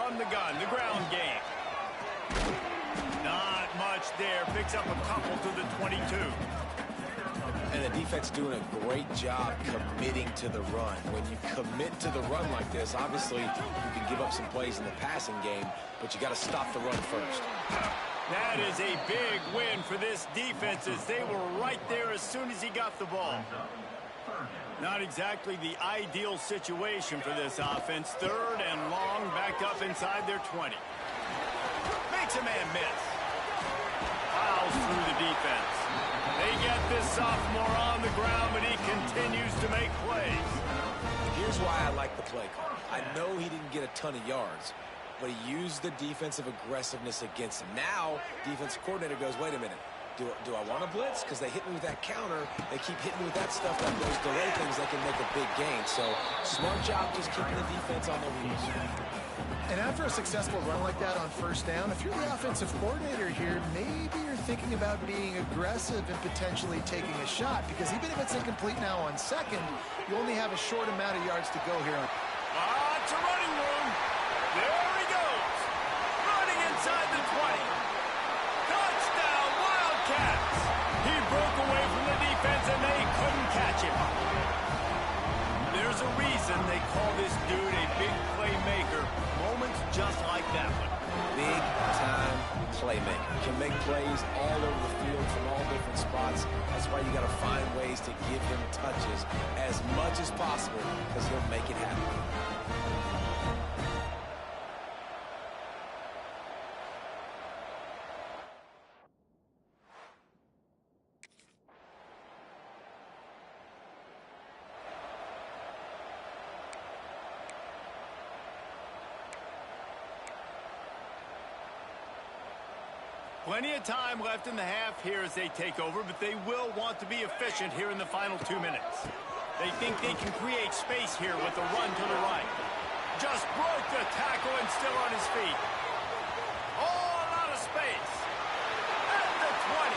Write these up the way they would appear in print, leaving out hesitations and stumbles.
from the gun, the ground game. Not much there. Picks up a couple to the 22. And the defense doing a great job committing to the run. When you commit to the run like this, obviously you can give up some plays in the passing game, but you got to stop the run first. That is a big win for this defense as they were right there as soon as he got the ball. Not exactly the ideal situation for this offense. Third and long, backed up inside their 20. Makes a man miss. Fouls through the defense. They get this sophomore on the ground, but he continues to make plays. Here's why I like the play call. I know he didn't get a ton of yards, but he used the defensive aggressiveness against him. Now, defensive coordinator goes, wait a minute. Do I want to blitz? Because they hit me with that counter. They keep hitting me with that stuff. That those delay things that can make a big gain. So, smart job just keeping the defense on their heels. And after a successful run like that on first down, if you're the offensive coordinator here, maybe you're thinking about being aggressive and potentially taking a shot. Because even if it's incomplete now on second, you only have a short amount of yards to go here. It's a running room. There he goes. Running inside the 20. Touchdown, Wildcats. He broke away from the defense and they couldn't catch him. There's a reason they call this dude a big playmaker. Moments just like that one. Big time playmaker. Can make plays all over the field from all different spots. That's why you got to find ways to give him touches as much as possible because he'll make it happen. Plenty of time left in the half here as they take over, but they will want to be efficient here in the final 2 minutes. They think they can create space here with the run to the right. Just broke the tackle and still on his feet. Oh, a lot of space. At the 20.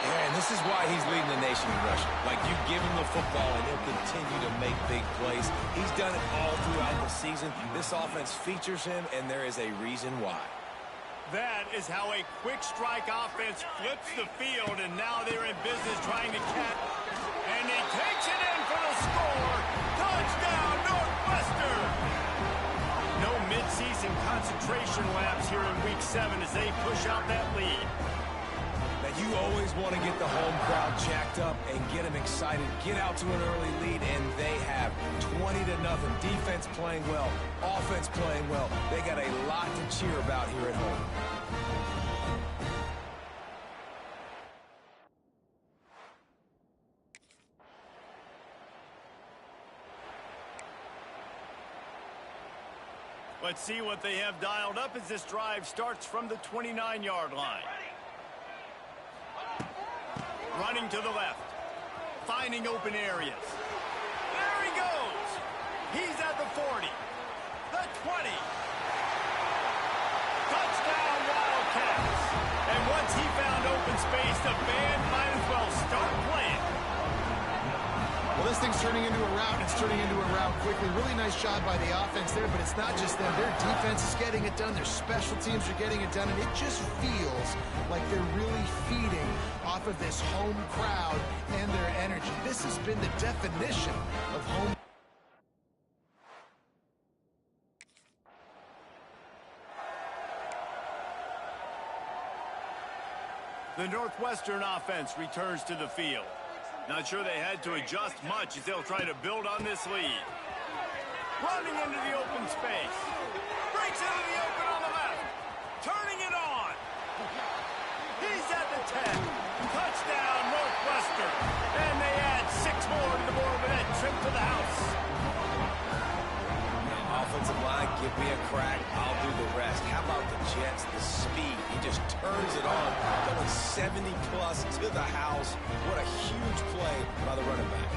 Yeah, and this is why he's leading the nation in rushing. Like, you give him the football and he'll continue to make big plays. He's done it all throughout the season. This offense features him, and there is a reason why. That is how a quick strike offense flips the field, and now they're in business trying to catch. And he takes it in for the score. Touchdown, Northwestern! No midseason concentration laps here in Week 7 as they push out that lead. Now, you always want to get the home crowd jacked up and get them excited, get out to an early lead, and they have 20-0. Defense playing well, offense playing well. They got a lot to cheer about here at home. Let's see what they have dialed up as this drive starts from the 29-yard line. Running to the left. Finding open areas. There he goes. He's at the 40. The 20. Touchdown, Wildcats. And once he found open space, the band might as well start playing. Well, this thing's turning into a rout. It's turning into a rout quickly. Really nice job by the offense there, but it's not just them. Their defense is getting it done. Their special teams are getting it done, and it just feels like they're really feeding off of this home crowd and their energy. This has been the definition of home. The Northwestern offense returns to the field. Not sure they had to adjust much as they'll try to build on this lead. Running into the open space. Breaks into the open on the left. Turning it on. He's at the 10. Touchdown, Northwestern. And they add 6 more to the board with that trip to the house. Offensive line, give me a crack. I'll do the rest. How about the Jets, the speed? He just turns it on, going 70-plus to the house. What a huge play by the running back.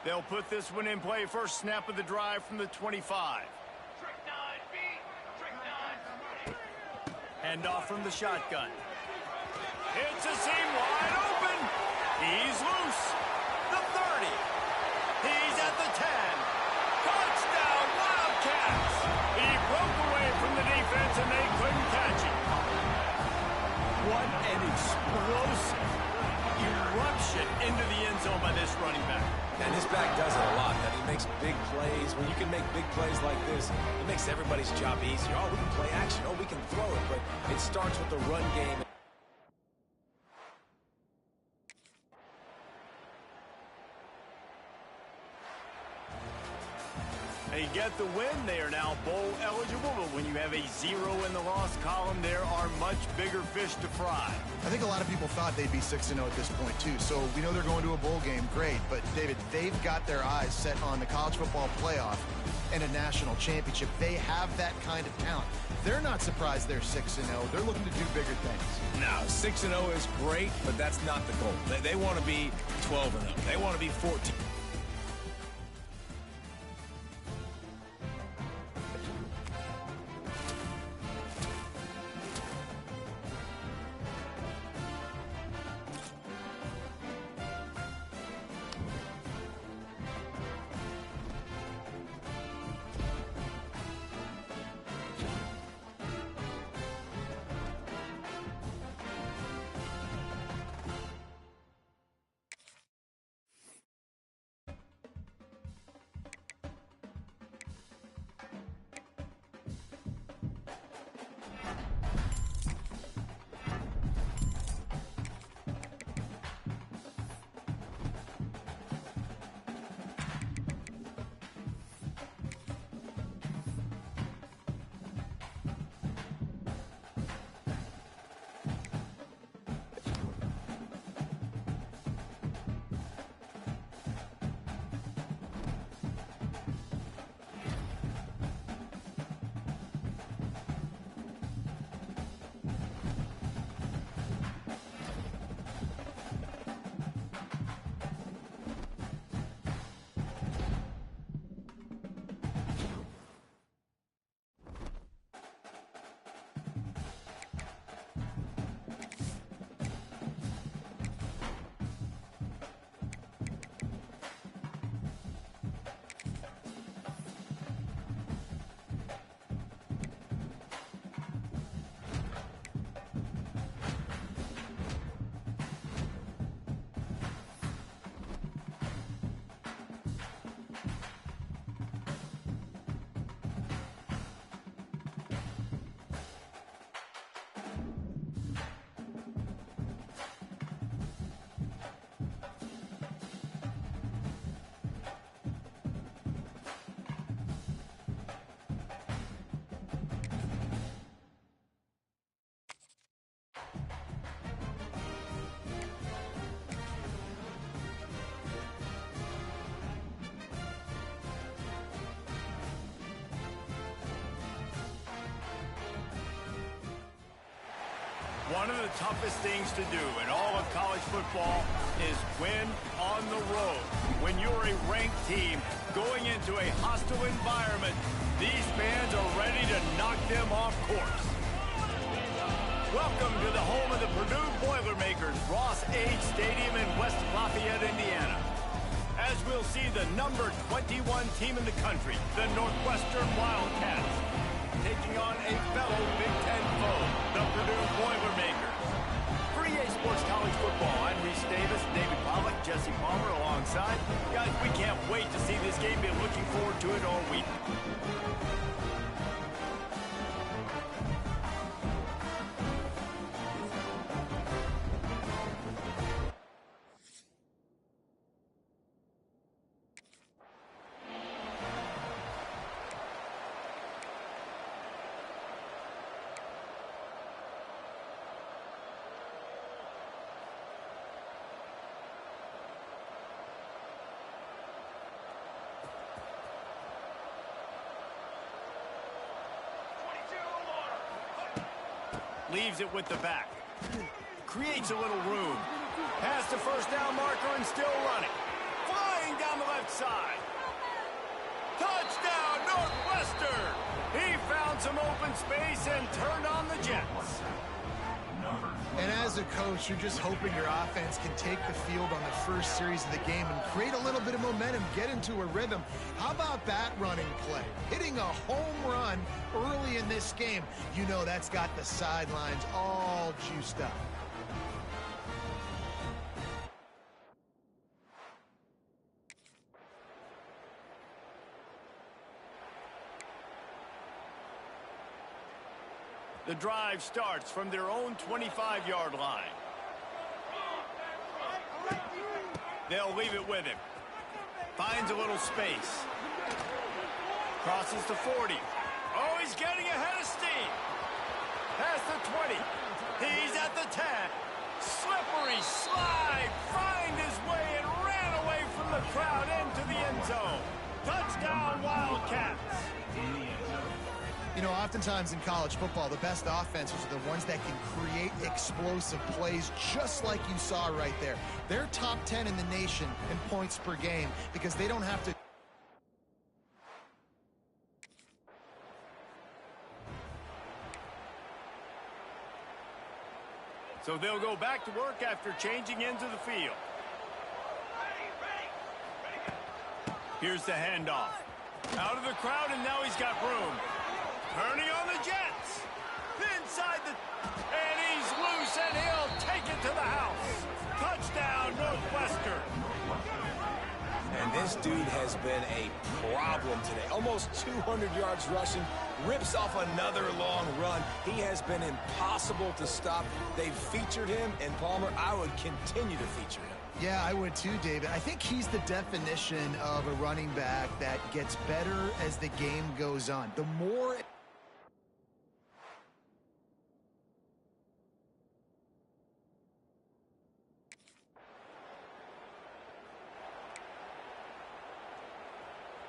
They'll put this one in play first snap of the drive from the 25. Hand off from the shotgun. It's a seam wide open. He's loose. The 30. He's at the 10. Touchdown, Wildcats. He broke away from the defense and they couldn't catch him. What an explosive eruption into the end zone by this running back. And this back does it a lot. That he makes big plays. When you can make big plays like this, it makes everybody's job easier. Oh, we can play action. Oh, we can throw it. But it starts with the run game. They get the win. They are now bowl eligible, but when you have a 0 in the loss column, there are much bigger fish to fry. I think a lot of people thought they'd be 6-0 at this point, too. So we know they're going to a bowl game. Great. But, David, they've got their eyes set on the college football playoff and a national championship. They have that kind of talent. They're not surprised they're 6-0. They're looking to do bigger things. Now, 6-0 is great, but that's not the goal. They want to be 12-0. They want to be 14. One of the toughest things to do in all of college football is win on the road. When you're a ranked team going into a hostile environment, these fans are ready to knock them off course. Welcome to the home of the Purdue Boilermakers, Ross Age Stadium in West Lafayette, Indiana. As we'll see the number 21 team in the country, the Northwestern Wildcats, taking on a fellow Big Ten foe, the Purdue Boilermakers. For EA Sports College Football, I'm Reese Davis, David Pollack, Jesse Palmer alongside. Guys, we can't wait to see this game. Been looking forward to it all week. Leaves it with the back. Creates a little room. Past the first down marker and still running. Flying down the left side. Touchdown, Northwestern! He found some open space and turned on the Jets. And as a coach, you're just hoping your offense can take the field on the first series of the game and create a little bit of momentum, get into a rhythm. How about that running play? Hitting a home run early in this game. You know that's got the sidelines all juiced up. The drive starts from their own 25-yard line. They'll leave it with him. Finds a little space. Crosses the 40. Oh, he's getting ahead of steam. Past the 20. He's at the 10. Slippery slide. Find his way and ran away from the crowd into the end zone. Touchdown, Wildcats. You know, oftentimes in college football, the best offenses are the ones that can create explosive plays, just like you saw right there. They're top 10 in the nation in points per game because they don't have to. So they'll go back to work after changing into the field. Here's the handoff. Out of the crowd, and now he's got room. Turning on the Jets. Inside the... And he's loose, and he'll take it to the house. Touchdown, Northwestern. And this dude has been a problem today. Almost 200 yards rushing. Rips off another long run. He has been impossible to stop. They've featured him, and Palmer, I would continue to feature him. Yeah, I would too, David. I think he's the definition of a running back that gets better as the game goes on. The more...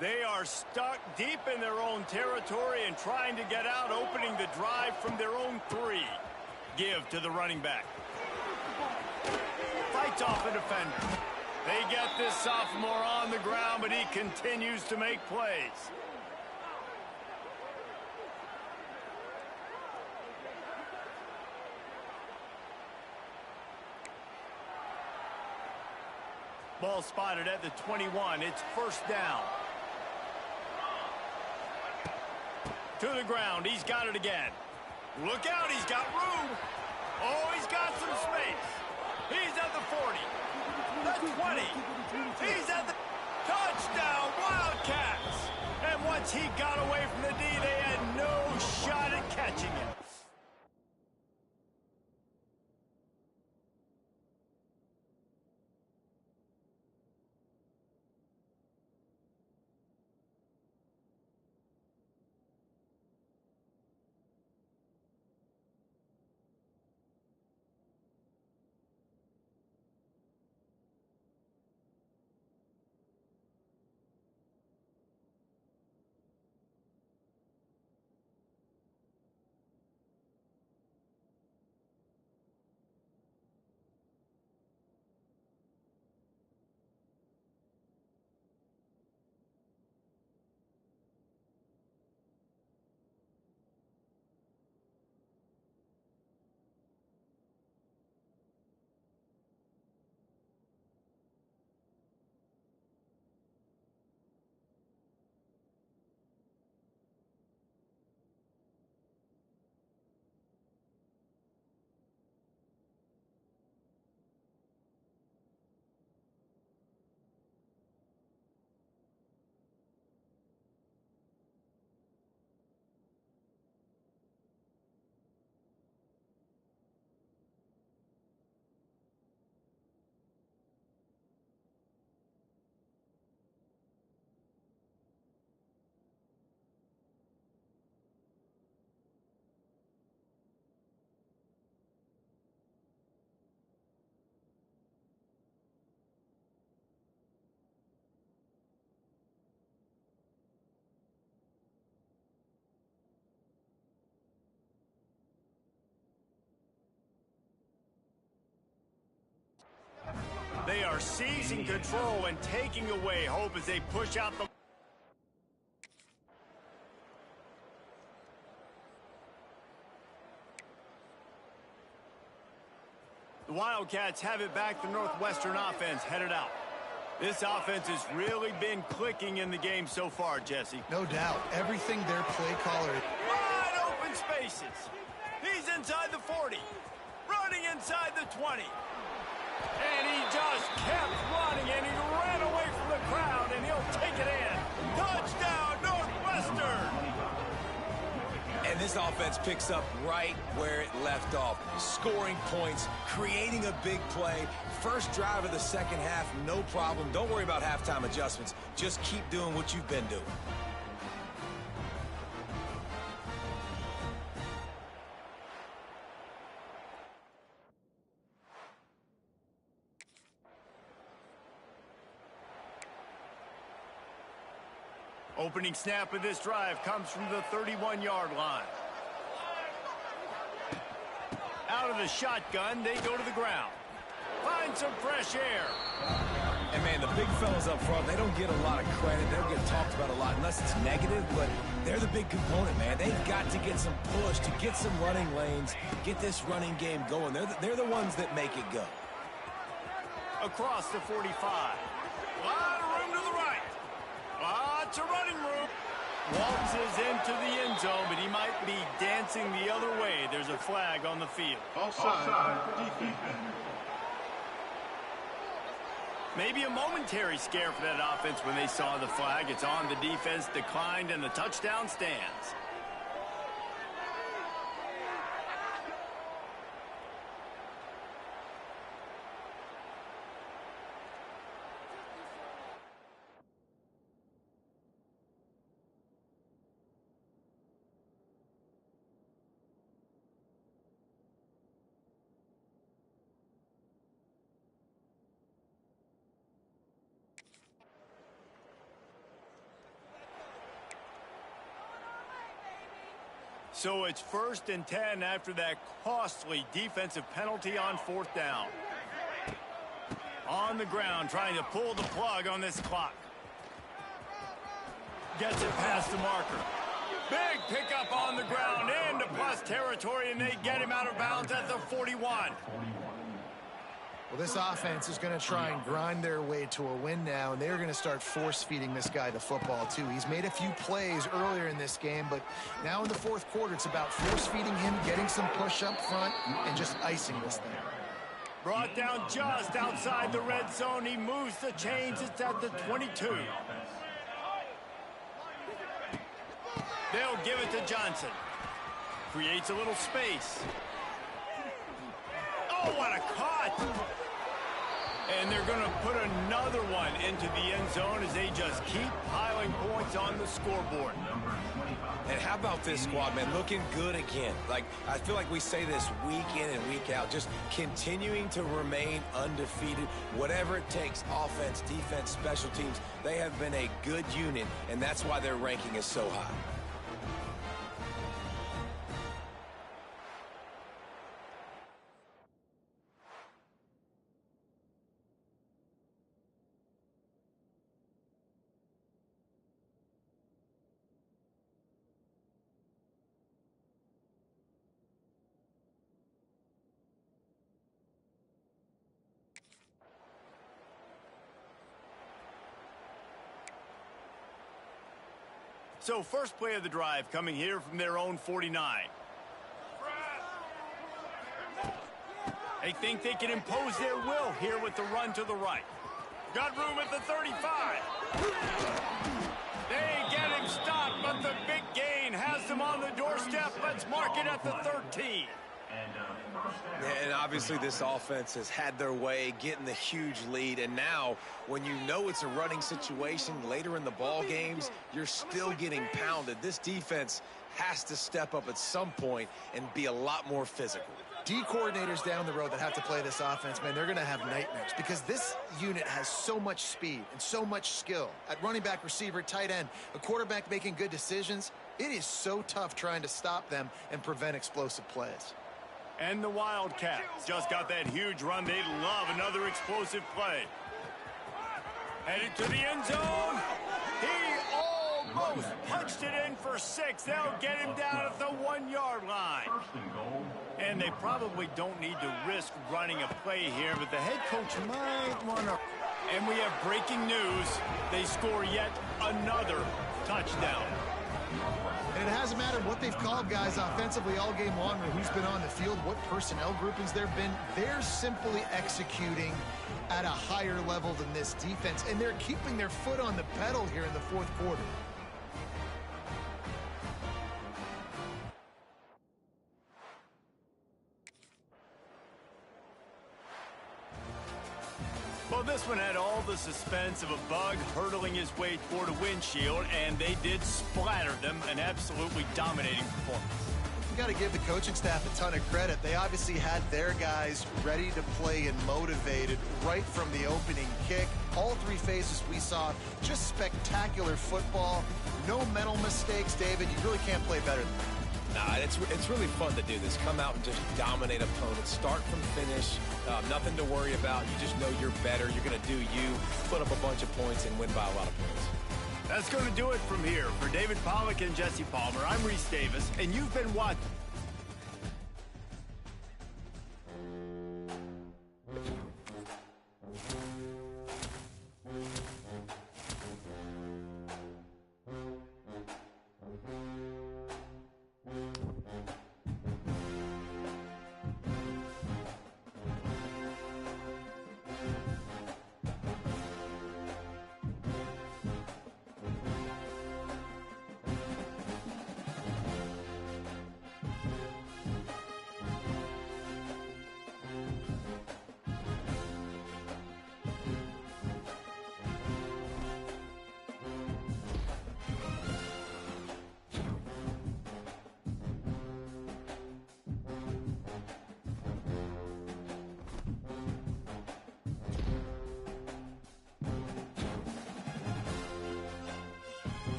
They are stuck deep in their own territory and trying to get out, opening the drive from their own 3. Give to the running back. Fights off a defender. They get this sophomore on the ground, but he continues to make plays. Ball spotted at the 21. It's first down. To the ground. He's got it again. Look out. He's got room. Oh, he's got some space. He's at the 40. The 20. He's at the... Touchdown, Wildcats. And once he got away from the D, they had no shot at catching him. are seizing control and taking away hope as they push out the... The Wildcats have it back. The Northwestern offense headed out. This offense has really been clicking in the game so far, Jesse. No doubt. Everything their play caller... Wide open spaces. He's inside the 40. Running inside the 20. And he just kept running, and he ran away from the crowd, and he'll take it in. Touchdown, Northwestern! And this offense picks up right where it left off. Scoring points, creating a big play. First drive of the second half, no problem. Don't worry about halftime adjustments. Just keep doing what you've been doing. Opening snap of this drive comes from the 31-yard line. Out of the shotgun, they go to the ground. Find some fresh air. And, man, the big fellas up front, they don't get a lot of credit. They don't get talked about a lot unless it's negative, but they're the big component, man. They've got to get some push, to get some running lanes, get this running game going. They're the ones that make it go. Across the 45. A lot of room to the right. Lots of running room. Waltzes into the end zone, but he might be dancing the other way. There's a flag on the field. Offside for defense. Maybe a momentary scare for that offense when they saw the flag. It's on. The defense declined, and the touchdown stands. So it's 1st and 10 after that costly defensive penalty on 4th down. On the ground, trying to pull the plug on this clock. Gets it past the marker. Big pickup on the ground into plus territory, and they get him out of bounds at the 41. Well, this offense is going to try and grind their way to a win now, and they're going to start force-feeding this guy the football, too. He's made a few plays earlier in this game, but now in the 4th quarter, it's about force-feeding him, getting some push up front, and just icing this thing. Brought down just outside the red zone. He moves the chains. It's at the 22. They'll give it to Johnson. Creates a little space. Oh, what a cut! And they're going to put another one into the end zone as they just keep piling points on the scoreboard. And how about this squad, man? Looking good again. Like, I feel like we say this week in and week out, just continuing to remain undefeated. Whatever it takes, offense, defense, special teams, they have been a good unit, and that's why their ranking is so high. So first play of the drive coming here from their own 49. They think they can impose their will here with the run to the right. Got room at the 35. They get him stopped, but the big gain has them on the doorstep. Let's mark it at the 13. And obviously this offense has had their way getting the huge lead, and now when you know it's a running situation later in the ball games, you're still getting pounded. This defense has to step up at some point and be a lot more physical. D coordinators down the road that have to play this offense, man, they're going to have nightmares because this unit has so much speed and so much skill. At running back, receiver, tight end, a quarterback making good decisions, it is so tough trying to stop them and prevent explosive plays. And the Wildcats just got that huge run. They love another explosive play. Headed to the end zone. He almost punched it in for 6. They'll get him down at the 1-yard line. And they probably don't need to risk running a play here, but the head coach might want to. And we have breaking news. They score yet another touchdown. And it hasn't mattered what they've called guys offensively all game long or who's been on the field, what personnel groupings there have been. They're simply executing at a higher level than this defense, and they're keeping their foot on the pedal here in the fourth quarter. Well, this one had all the suspense of a bug hurtling his way toward a windshield, and they did splatter them. An absolutely dominating performance. You got to give the coaching staff a ton of credit. They obviously had their guys ready to play and motivated right from the opening kick. All 3 phases we saw, just spectacular football. No mental mistakes, David. You really can't play better than that. Nah, it's really fun to do this. Come out and just dominate opponents. Start from finish. Nothing to worry about. You just know you're better. You're going to do you, put up a bunch of points, and win by a lot of points. That's going to do it from here. For David Pollack and Jesse Palmer, I'm Reese Davis, and you've been watching.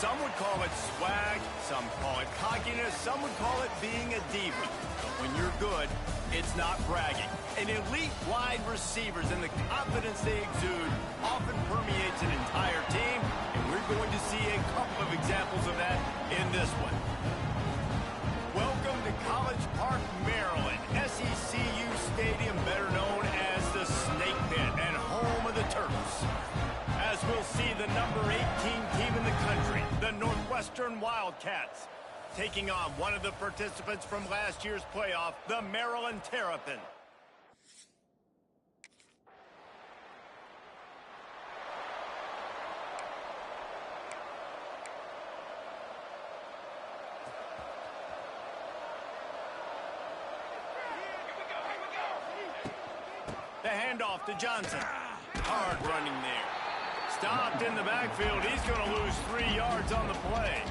Some would call it swag, some call it cockiness, some would call it being a diva. But when you're good, it's not bragging. An elite wide receivers and the confidence they exude often permeates an entire team, and we're going to see a couple of examples of that in this one. Welcome to College Park, Maryland, SECU Stadium, better known as the Snake Pit and home of the Terps. As we'll see the number 18 team in the country, the Northwestern Wildcats, taking on one of the participants from last year's playoff, the Maryland Terrapins. The handoff to Johnson. Hard running there. Stopped in the backfield. He's going to lose 3 yards on the play.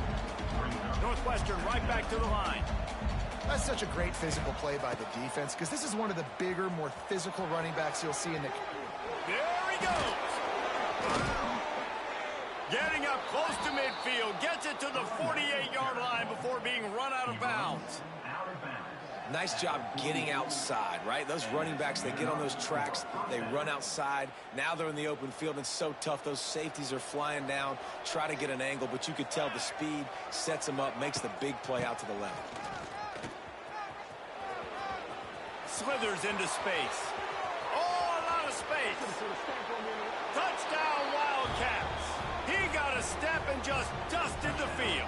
Northwestern right back to the line. That's such a great physical play by the defense because this is one of the bigger, more physical running backs you'll see in the... There he goes. Getting up close to midfield. Gets it to the 48-yard line before being run out of bounds. Nice job getting outside, right? Those running backs, they get on those tracks, they run outside. Now they're in the open field. It's so tough. Those safeties are flying down, try to get an angle, but you could tell the speed sets them up, makes the big play out to the left. Slithers into space. Oh, a lot of space. Touchdown, Wildcats. He got a step and just dusted the field.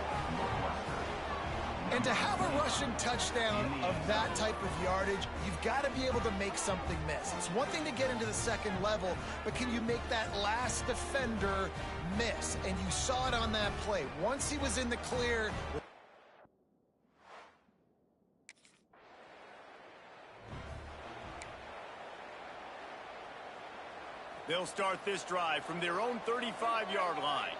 And to have a rushing touchdown of that type of yardage, you've got to be able to make something miss. It's one thing to get into the second level, but can you make that last defender miss? And you saw it on that play. Once he was in the clear... They'll start this drive from their own 35-yard line.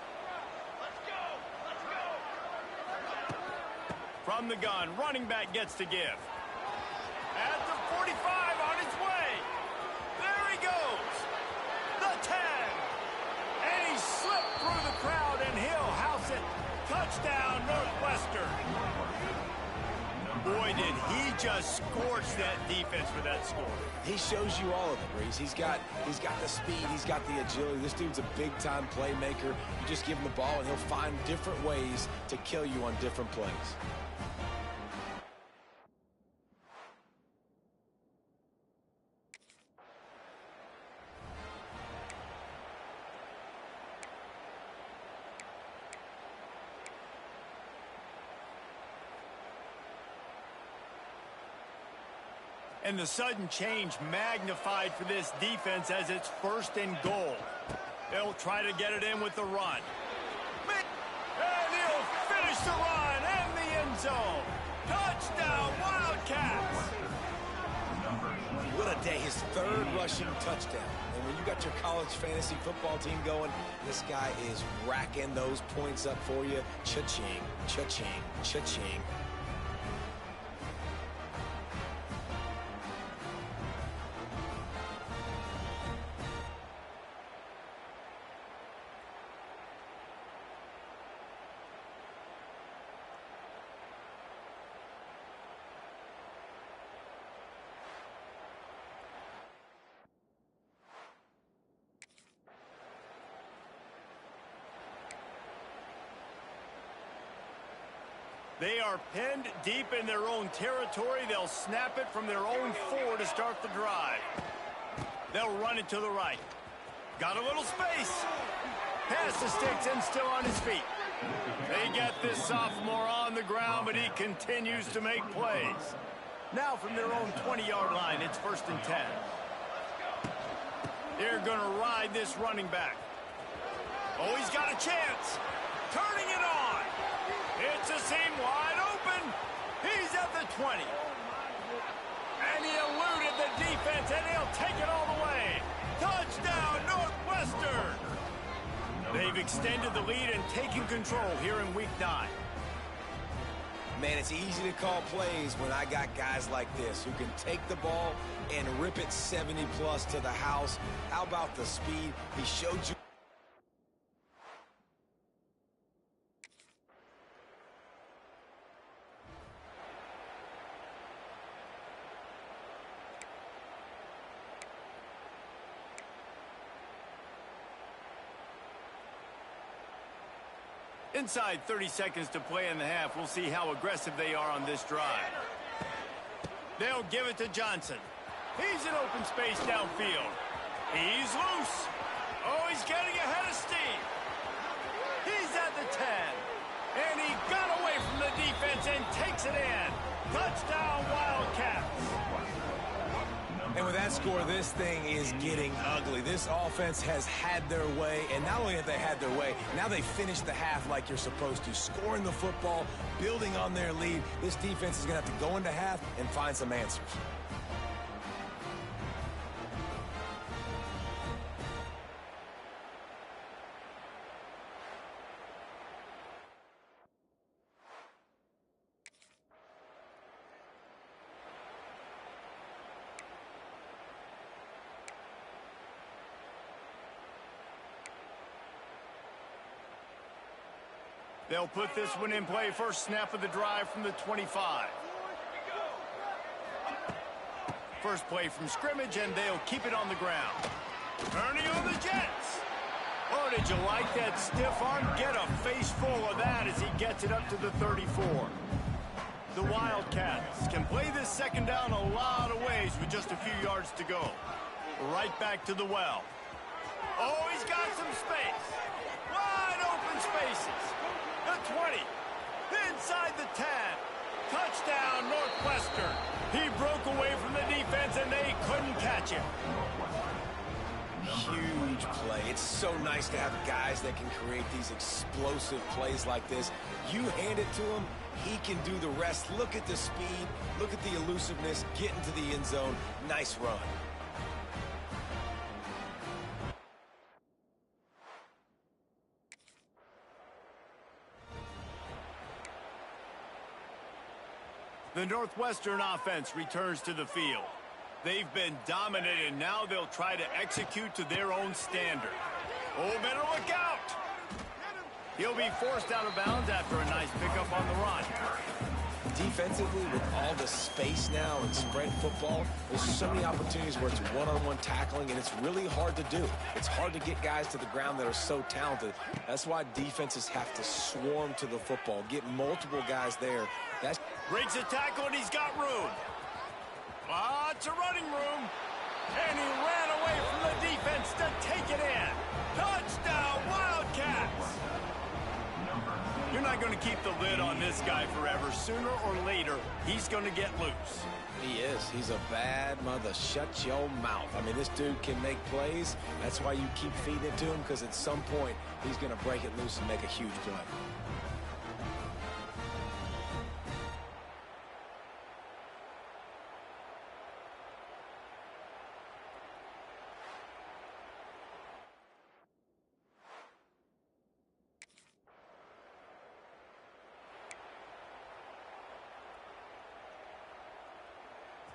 From the gun, running back gets to give. At the 45, on his way. There he goes. The 10. And he slipped through the crowd, and he'll house it. Touchdown, Northwestern. Boy, did he just scorch that defense for that score. He shows you all of it, Reese. He's got the speed, he's got the agility. This dude's a big-time playmaker. You just give him the ball, and he'll find different ways to kill you on different plays. And the sudden change magnified for this defense as it's 1st and goal. They'll try to get it in with the run. And he'll finish the run and the end zone. Touchdown, Wildcats! What a day, his 3rd rushing touchdown. And when you got your college fantasy football team going, this guy is racking those points up for you. Cha-ching, cha-ching, cha-ching. They are pinned deep in their own territory. They'll snap it from their own 4 to start the drive. They'll run it to the right. Got a little space. Pass to sticks and still on his feet. They get this sophomore on the ground, but he continues to make plays. Now from their own 20-yard line, it's 1st and 10. They're going to ride this running back. Oh, he's got a chance. Turning it on. It's a seam wide open. He's at the 20. And he eluded the defense, and he'll take it all the way. Touchdown, Northwestern. They've extended the lead and taken control here in Week 9. Man, it's easy to call plays when I got guys like this who can take the ball and rip it 70-plus to the house. How about the speed? He showed you. Inside 30 seconds to play in the half. We'll see how aggressive they are on this drive. They'll give it to Johnson. He's in open space downfield. He's loose. Oh, he's getting ahead of steam. He's at the 10. And he got away from the defense and takes it in. Touchdown, Wildcats. And with that score, this thing is getting ugly. This offense has had their way, and not only have they had their way, now they finished the half like you're supposed to, scoring the football, building on their lead. This defense is going to have to go into half and find some answers. They'll put this one in play. First snap of the drive from the 25. First play from scrimmage, and they'll keep it on the ground. Turning on the Jets. Oh, did you like that stiff arm? Get a face full of that as he gets it up to the 34. The Wildcats can play this second down a lot of ways with just a few yards to go. Right back to the well. Oh, he's got some space. Wide open spaces. The 20. Inside the 10. Touchdown, Northwestern. He broke away from the defense, and they couldn't catch him. Huge play. It's so nice to have guys that can create these explosive plays like this. You hand it to him, he can do the rest. Look at the speed. Look at the elusiveness. Get into the end zone. Nice run. The Northwestern offense returns to the field. They've been dominated. Now they'll try to execute to their own standard. Oh, better look out! He'll be forced out of bounds after a nice pickup on the run. Defensively, with all the space now and spread football, there's so many opportunities where it's one-on-one tackling, and it's really hard to do. It's hard to get guys to the ground that are so talented. That's why defenses have to swarm to the football, get multiple guys there. That's breaks a tackle, and he's got room. Lots of running room. And he ran away from the defense to take it in. Touchdown, Wildcats! You're not going to keep the lid on this guy forever. Sooner or later, he's going to get loose. He is. He's a bad mother. Shut your mouth. I mean, this dude can make plays. That's why you keep feeding it to him, because at some point, he's going to break it loose and make a huge play.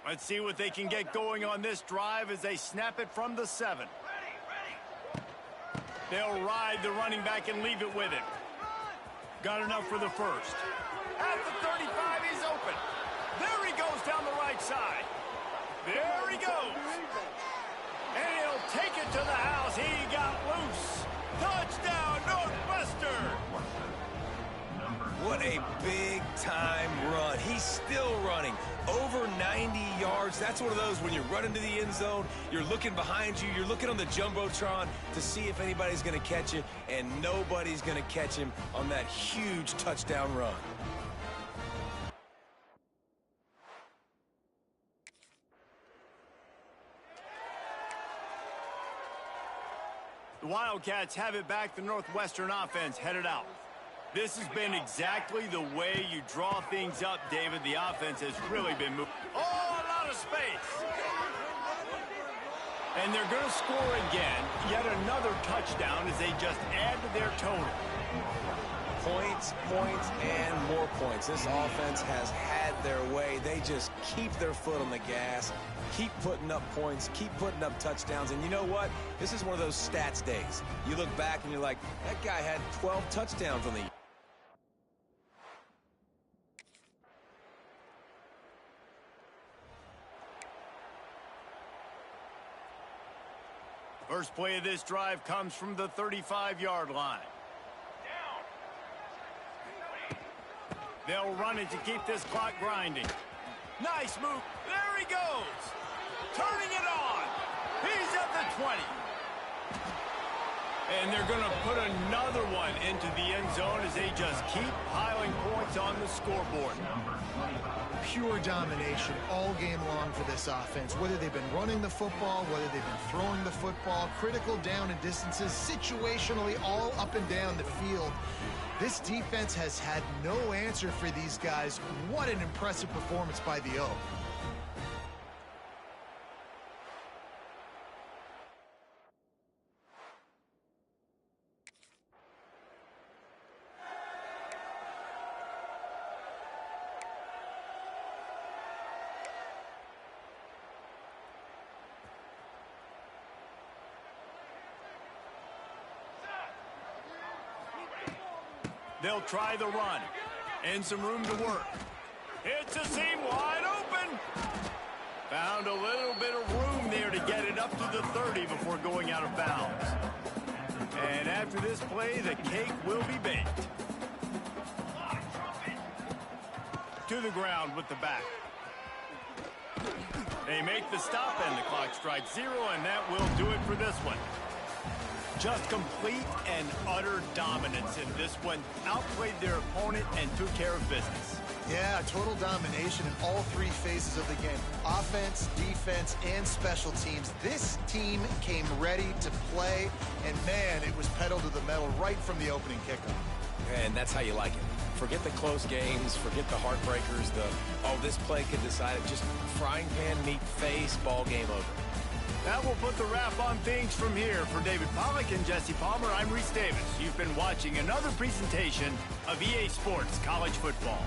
Let's see what they can get going on this drive as they snap it from the 7. They'll ride the running back and leave it with him. Got enough for the first. At the 35, he's open. There he goes down the right side. There he goes. And he'll take it to the house. He got loose. Touchdown, Northwestern. What a big-time run. He's still running. Over 90 yards. That's one of those when you run into the end zone, you're looking behind you, you're looking on the Jumbotron to see if anybody's going to catch you, and nobody's going to catch him on that huge touchdown run. The Wildcats have it back. The Northwestern offense headed out. This has been exactly the way you draw things up, David. The offense has really been moving. Oh, a lot of space. And they're going to score again. Yet another touchdown as they just add to their total. Points, points, and more points. This offense has had their way. They just keep their foot on the gas, keep putting up points, keep putting up touchdowns. And you know what? This is one of those stats days. You look back and you're like, that guy had 12 touchdowns on the year. First play of this drive comes from the 35-yard line. They'll run it to keep this clock grinding. Nice move. There he goes. Turning it on. He's at the 20. And they're going to put another one into the end zone as they just keep piling points on the scoreboard. Pure domination all game long for this offense. Whether they've been running the football, whether they've been throwing the football, critical down and distances, situationally all up and down the field. This defense has had no answer for these guys. What an impressive performance by the O. They'll try the run. And some room to work. It's a seam wide open. Found a little bit of room there to get it up to the 30 before going out of bounds. And after this play, the cake will be baked. To the ground with the back. They make the stop and the clock strikes 0, and that will do it for this one. Just complete and utter dominance in this one. Outplayed their opponent and took care of business. Yeah, total domination in all three phases of the game. Offense, defense, and special teams. This team came ready to play, and man, it was pedal to the metal right from the opening kickoff. And that's how you like it. Forget the close games, forget the heartbreakers, this play could decide it. Just frying pan meet face, ball game over. That will put the wrap on things from here. For David Pollack and Jesse Palmer, I'm Reese Davis. You've been watching another presentation of EA Sports College Football.